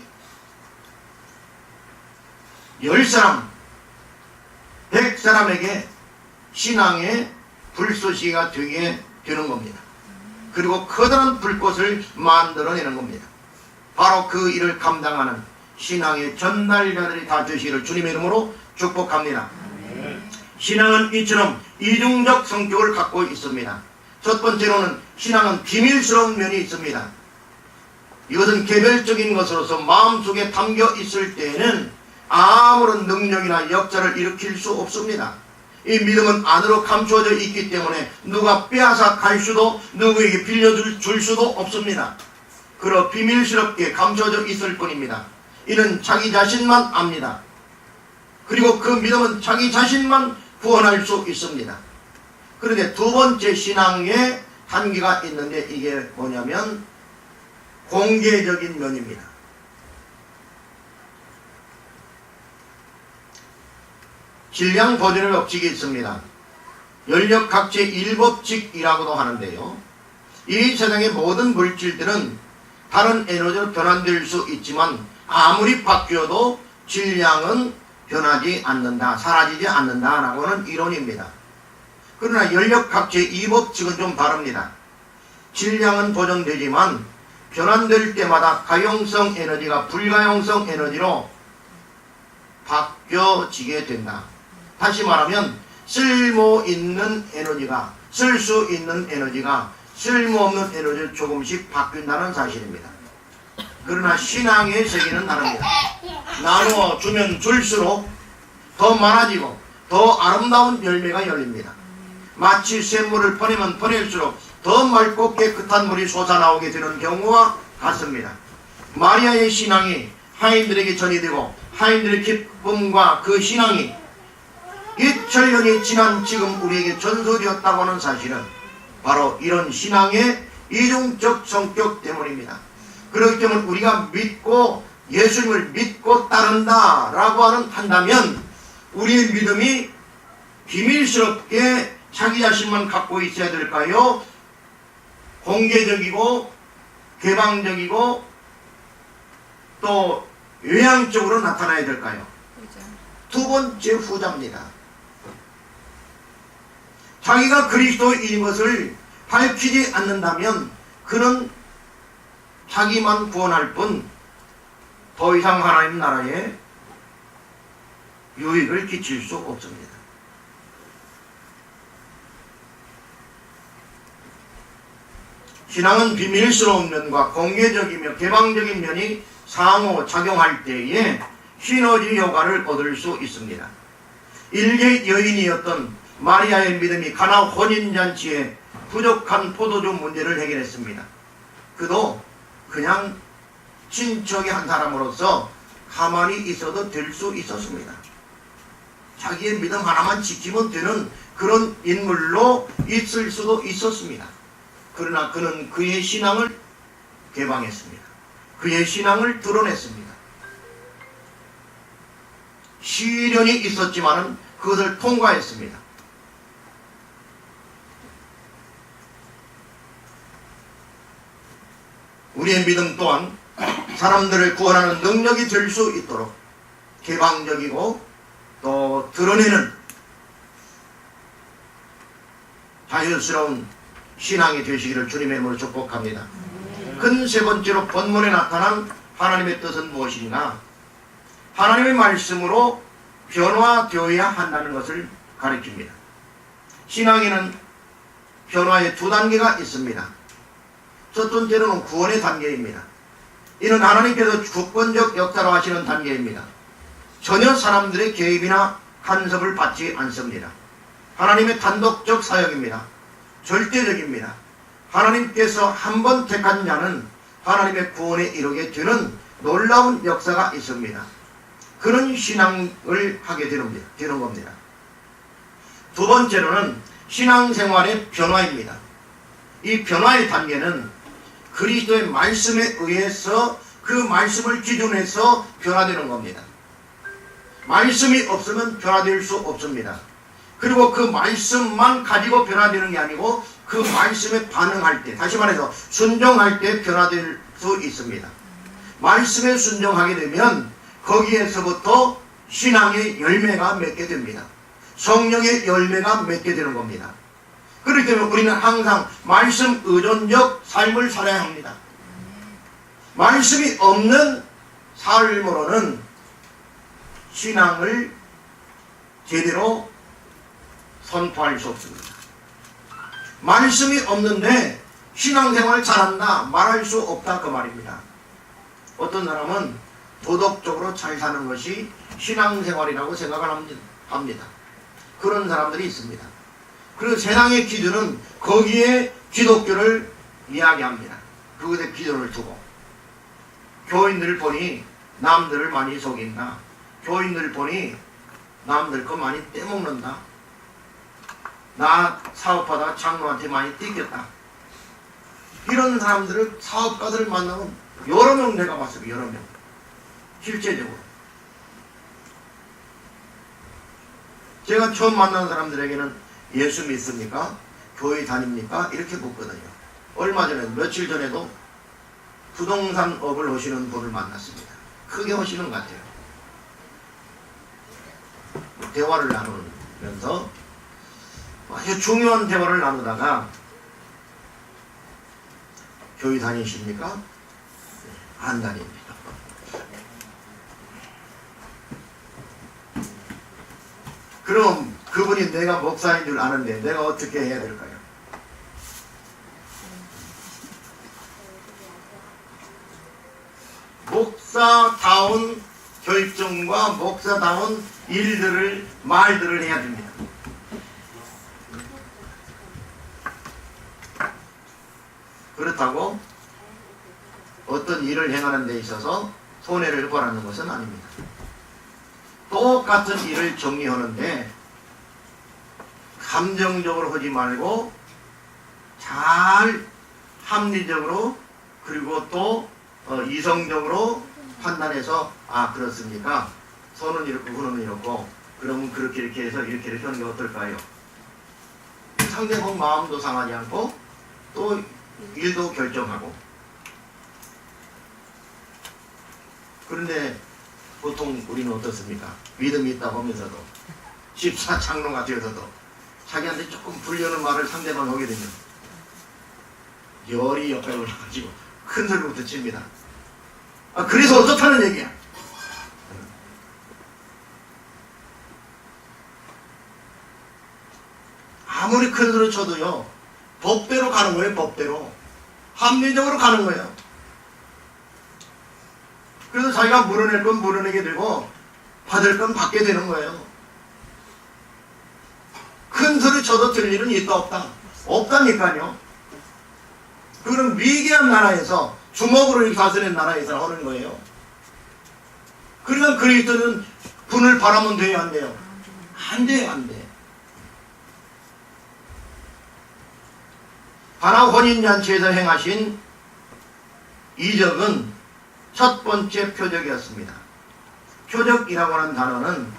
10사람, 100사람에게 신앙의 불쏘시개가 되게 되는 겁니다. 그리고 커다란 불꽃을 만들어내는 겁니다. 바로 그 일을 감당하는 신앙의 전달자들이 다 되시기를 주님의 이름으로 축복합니다. 신앙은 이처럼 이중적 성격을 갖고 있습니다. 첫 번째로는 신앙은 비밀스러운 면이 있습니다. 이것은 개별적인 것으로서 마음속에 담겨 있을 때에는 아무런 능력이나 역사를 일으킬 수 없습니다. 이 믿음은 안으로 감추어져 있기 때문에 누가 빼앗아 갈 수도 누구에게 빌려줄 수도 없습니다. 그러 비밀스럽게 감춰져 있을 뿐입니다. 이는 자기 자신만 압니다. 그리고 그 믿음은 자기 자신만 구원할 수 있습니다. 그런데 두 번째 신앙의 한계가 있는데 이게 뭐냐면 공개적인 면입니다. 질량 보존의 법칙이 있습니다. 연력각체 1법칙이라고도 하는데요. 이 세상의 모든 물질들은 다른 에너지로 변환될 수 있지만 아무리 바뀌어도 질량은 변하지 않는다, 사라지지 않는다라고 하는 이론입니다. 그러나 연력각체 2법칙은 좀 다릅니다. 질량은 보존되지만 변환될 때마다 가용성 에너지가 불가용성 에너지로 바뀌어지게 된다. 다시 말하면 쓸모 있는 에너지가, 쓸 수 있는 에너지가 쓸모없는 에너지로 조금씩 바뀐다는 사실입니다. 그러나 신앙의 세계는 다릅니다. 나누어 주면 줄수록 더 많아지고 더 아름다운 열매가 열립니다. 마치 샘물을 퍼내면 퍼낼수록 더 맑고 깨끗한 물이 솟아나오게 되는 경우와 같습니다. 마리아의 신앙이 하인들에게 전이되고 하인들의 기쁨과 그 신앙이 2000년이 지난 지금 우리에게 전수되었다고 하는 사실은 바로 이런 신앙의 이중적 성격 때문입니다. 그렇기 때문에 우리가 믿고 예수님을 믿고 따른다 라고 한다면 우리의 믿음이 비밀스럽게 자기 자신만 갖고 있어야 될까요? 공개적이고 개방적이고 또 외향적으로 나타나야 될까요? 두 번째 후자입니다. 자기가 그리스도인인 것을 밝히지 않는다면 그는 자기만 구원할 뿐 더 이상 하나님 나라에 유익을 끼칠 수 없습니다. 신앙은 비밀스러운 면과 공개적이며 개방적인 면이 상호작용할 때에 시너지 효과를 얻을 수 있습니다. 일개 여인이었던 마리아의 믿음이 가나 혼인잔치에 부족한 포도주 문제를 해결했습니다. 그도 그냥 친척의 한 사람으로서 가만히 있어도 될 수 있었습니다. 자기의 믿음 하나만 지키면 되는 그런 인물로 있을 수도 있었습니다. 그러나 그는 그의 신앙을 개방했습니다. 그의 신앙을 드러냈습니다. 시련이 있었지만 그것을 통과했습니다. 우리의 믿음 또한 사람들을 구원하는 능력이 될 수 있도록 개방적이고 또 드러내는 자연스러운 신앙이 되시기를 주님의 이름으로 축복합니다. 큰 세 번째로 본문에 나타난 하나님의 뜻은 무엇인가? 하나님의 말씀으로 변화되어야 한다는 것을 가리킵니다. 신앙에는 변화의 두 단계가 있습니다. 첫 번째로는 구원의 단계입니다. 이는 하나님께서 주권적 역사로 하시는 단계입니다. 전혀 사람들의 개입이나 간섭을 받지 않습니다. 하나님의 단독적 사역입니다. 절대적입니다. 하나님께서 한 번 택한 자는 하나님의 구원에 이르게 되는 놀라운 역사가 있습니다. 그런 신앙을 하게 되는 겁니다. 두 번째로는 신앙생활의 변화입니다. 이 변화의 단계는 그리스도의 말씀에 의해서 그 말씀을 기준해서 변화되는 겁니다. 말씀이 없으면 변화될 수 없습니다. 그리고 그 말씀만 가지고 변화되는 게 아니고 그 말씀에 반응할 때, 다시 말해서 순종할 때 변화될 수 있습니다. 말씀에 순종하게 되면 거기에서부터 신앙의 열매가 맺게 됩니다. 성령의 열매가 맺게 되는 겁니다. 그렇기 때문에 우리는 항상 말씀 의존적 삶을 살아야 합니다. 말씀이 없는 삶으로는 신앙을 제대로 선포할 수 없습니다. 말씀이 없는데 신앙생활 잘한다 말할 수 없다 그 말입니다. 어떤 사람은 도덕적으로 잘 사는 것이 신앙생활이라고 생각을 합니다. 그런 사람들이 있습니다. 그리고 세상의 기준은 거기에 기독교를 이야기합니다. 그것에 기준을 두고 교인들을 보니 남들을 많이 속인다. 교인들을 보니 남들 거 많이 떼먹는다. 나 사업하다가 장로한테 많이 뜯겼다. 이런 사람들을 사업가들을 만나면 여러 명 내가 봤어요. 여러 명. 실제적으로. 제가 처음 만난 사람들에게는 예수 믿습니까? 교회 다닙니까? 이렇게 묻거든요. 얼마 전에 며칠 전에도 부동산 업을 하시는 분을 만났습니다. 크게 하시는 것 같아요. 대화를 나누면서 아주 중요한 대화를 나누다가 교회 다니십니까? 판단입니다. 그럼 그분이 내가 목사인 줄 아는데 내가 어떻게 해야 될까요? 목사다운 결정과 목사다운 말들을 해야 됩니다. 그렇다고 어떤 일을 행하는 데 있어서 손해를 보라는 것은 아닙니다. 똑같은 일을 정리하는데 감정적으로 하지 말고 잘 합리적으로 그리고 또 이성적으로 판단해서 아 그렇습니까? 손은 이렇고 후는 이렇고 그러면 그렇게 이렇게 해서 이렇게 하는 게 어떨까요? 상대방 마음도 상하지 않고 또 일도 결정하고. 그런데 보통 우리는 어떻습니까? 믿음이 있다고 하면서도 집사장로가 되어서도 자기한테 조금 불려는 말을 상대방 하게 되면 열이 옆에 올라가지고 큰 소리부터 칩니다. 아, 그래서 어떻다는 얘기야? 아무리 큰 소리 쳐도요, 법대로 가는 거예요, 법대로. 합리적으로 가는 거예요. 그래서 자기가 물어낼 건 물어내게 되고, 받을 건 받게 되는 거예요. 큰 소리 쳐도 들릴 일은 있다, 없다? 없다니까요. 그건 위대한 나라에서, 주먹으로 다스리는 나라에서 하는 거예요. 그러니까 그리스도는 분을 바라면 돼요, 안 돼요? 안 돼요, 안 돼. 가나 혼인잔치에서 행하신 이적은 첫 번째 표적이었습니다. 표적이라고 하는 단어는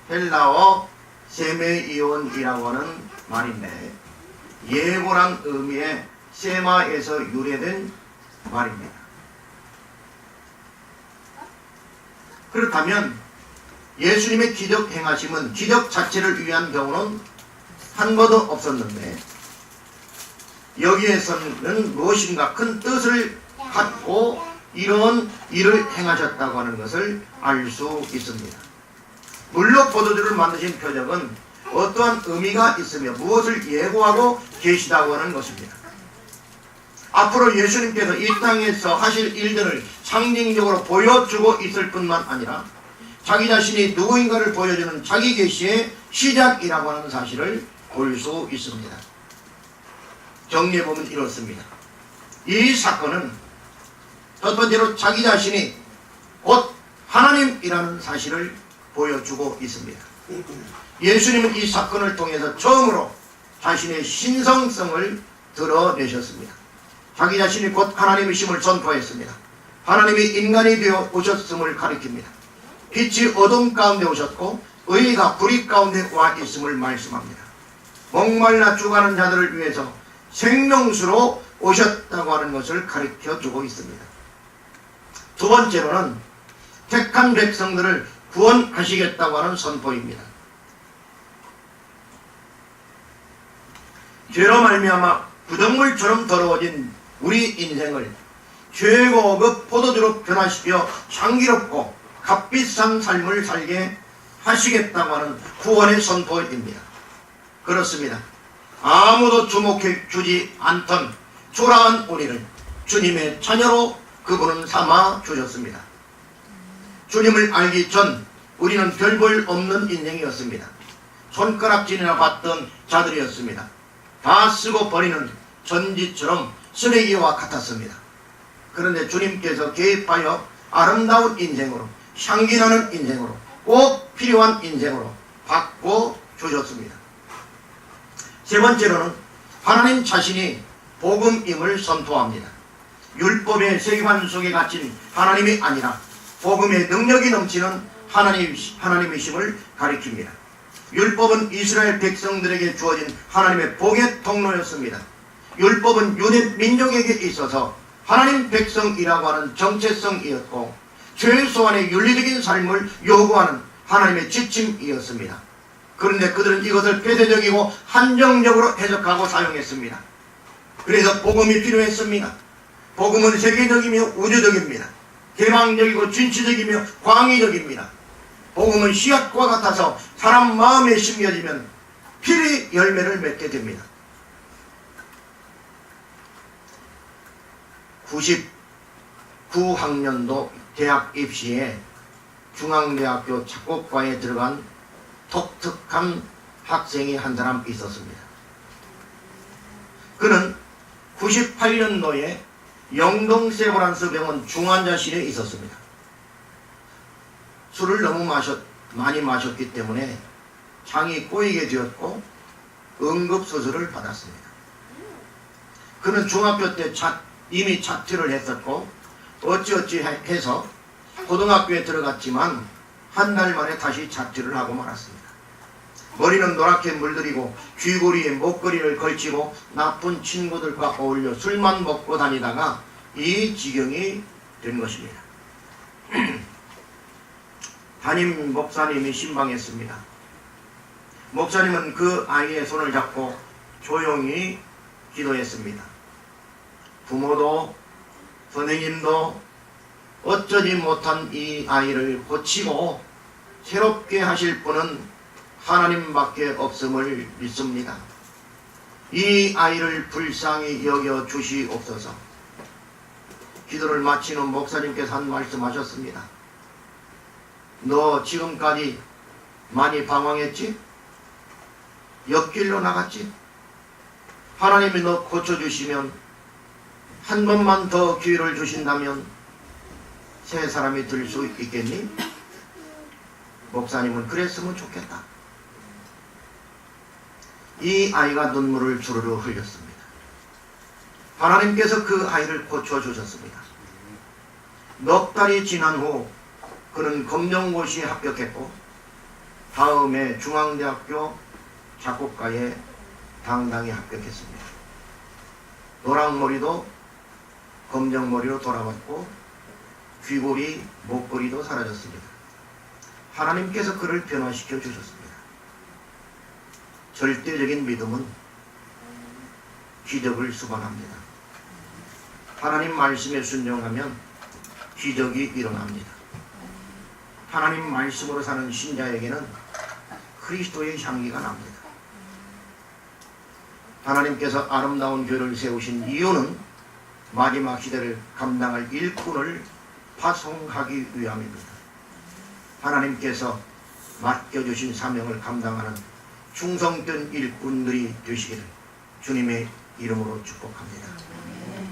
헬라어 세메이온이라고 하는 말인데 예고란 의미의 세마에서 유래된 말입니다. 그렇다면 예수님의 기적 행하심은 기적 자체를 위한 경우는 한 번도 없었는데 여기에서는 무엇인가 큰 뜻을 갖고 이런 일을 행하셨다고 하는 것을 알 수 있습니다. 물로 포도주를 만드신 표적은 어떠한 의미가 있으며 무엇을 예고하고 계시다고 하는 것입니다. 앞으로 예수님께서 이 땅에서 하실 일들을 상징적으로 보여주고 있을 뿐만 아니라 자기 자신이 누구인가를 보여주는 자기 계시의 시작이라고 하는 사실을 볼 수 있습니다. 정리해보면 이렇습니다. 이 사건은 첫 번째로 자기 자신이 곧 하나님이라는 사실을 보여주고 있습니다. 예수님은 이 사건을 통해서 처음으로 자신의 신성성을 드러내셨습니다. 자기 자신이 곧 하나님이심을 선포했습니다. 하나님이 인간이 되어 오셨음을 가리킵니다. 빛이 어둠 가운데 오셨고 의가 불의 가운데 와 있음을 말씀합니다. 목말라 죽어가는 자들을 위해서 생명수로 오셨다고 하는 것을 가르쳐주고 있습니다. 두 번째로는 택한 백성들을 구원하시겠다고 하는 선포입니다. 죄로 말미암아 구덩물처럼 더러워진 우리 인생을 최고급 포도주로 변화시켜 향기롭고 값비싼 삶을 살게 하시겠다고 하는 구원의 선포입니다. 그렇습니다. 아무도 주목해 주지 않던 초라한 우리를 주님의 자녀로 그분은 삼아 주셨습니다. 주님을 알기 전 우리는 별 볼 없는 인생이었습니다. 손가락질이나 받던 자들이었습니다. 다 쓰고 버리는 전지처럼 쓰레기와 같았습니다. 그런데 주님께서 개입하여 아름다운 인생으로 향기나는 인생으로 꼭 필요한 인생으로 바꿔 주셨습니다. 세 번째로는 하나님 자신이 복음임을 선포합니다. 율법의 세계관 속에 갇힌 하나님이 아니라 복음의 능력이 넘치는 하나님이심을 가리킵니다. 율법은 이스라엘 백성들에게 주어진 하나님의 복의 통로였습니다. 율법은 유대 민족에게 있어서 하나님 백성이라고 하는 정체성이었고 최소한의 윤리적인 삶을 요구하는 하나님의 지침이었습니다. 그런데 그들은 이것을 폐쇄적이고 한정적으로 해석하고 사용했습니다. 그래서 복음이 필요했습니다. 복음은 세계적이며 우주적입니다. 개방적이고 진취적이며 광의적입니다. 복음은 씨앗과 같아서 사람 마음에 심겨지면 필히 열매를 맺게 됩니다. 99학년도 대학 입시에 중앙대학교 작곡과에 들어간 독특한 학생이 한 사람 있었습니다. 그는 98년도에 영동 세브란스 병원 중환자실에 있었습니다. 술을 너무 많이 마셨기 때문에 장이 꼬이게 되었고 응급수술을 받았습니다. 그는 중학교 때 이미 자퇴를 했었고 어찌어찌 해서 고등학교에 들어갔지만 한 달 만에 다시 자퇴를 하고 말았습니다. 머리는 노랗게 물들이고 귀고리에 목걸이를 걸치고 나쁜 친구들과 어울려 술만 먹고 다니다가 이 지경이 된 것입니다. 담임 목사님이 신방했습니다. 목사님은 그 아이의 손을 잡고 조용히 기도했습니다. 부모도 선생님도 어쩌지 못한 이 아이를 고치고 새롭게 하실 분은 하나님밖에 없음을 믿습니다. 이 아이를 불쌍히 여겨 주시옵소서. 기도를 마친 후 목사님께서 한 말씀하셨습니다. 너 지금까지 많이 방황했지? 옆길로 나갔지? 하나님이 너 고쳐주시면 한 번만 더 기회를 주신다면 새 사람이 될 수 있겠니? 목사님은 그랬으면 좋겠다. 이 아이가 눈물을 주르르 흘렸습니다. 하나님께서 그 아이를 고쳐주셨습니다. 넉 달이 지난 후 그는 검정고시에 합격했고 다음에 중앙대학교 작곡과에 당당히 합격했습니다. 노랑머리도 검정머리로 돌아왔고 귀고리, 목걸이도 사라졌습니다. 하나님께서 그를 변화시켜 주셨습니다. 절대적인 믿음은 기적을 수반합니다. 하나님 말씀에 순종하면 기적이 일어납니다. 하나님 말씀으로 사는 신자에게는 그리스도의 향기가 납니다. 하나님께서 아름다운 교회를 세우신 이유는 마지막 시대를 감당할 일꾼을 파송하기 위함입니다. 하나님께서 맡겨주신 사명을 감당하는 충성된 일꾼들이 되시기를 주님의 이름으로 축복합니다.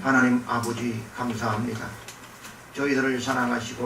하나님 아버지 감사합니다. 저희들을 사랑하시고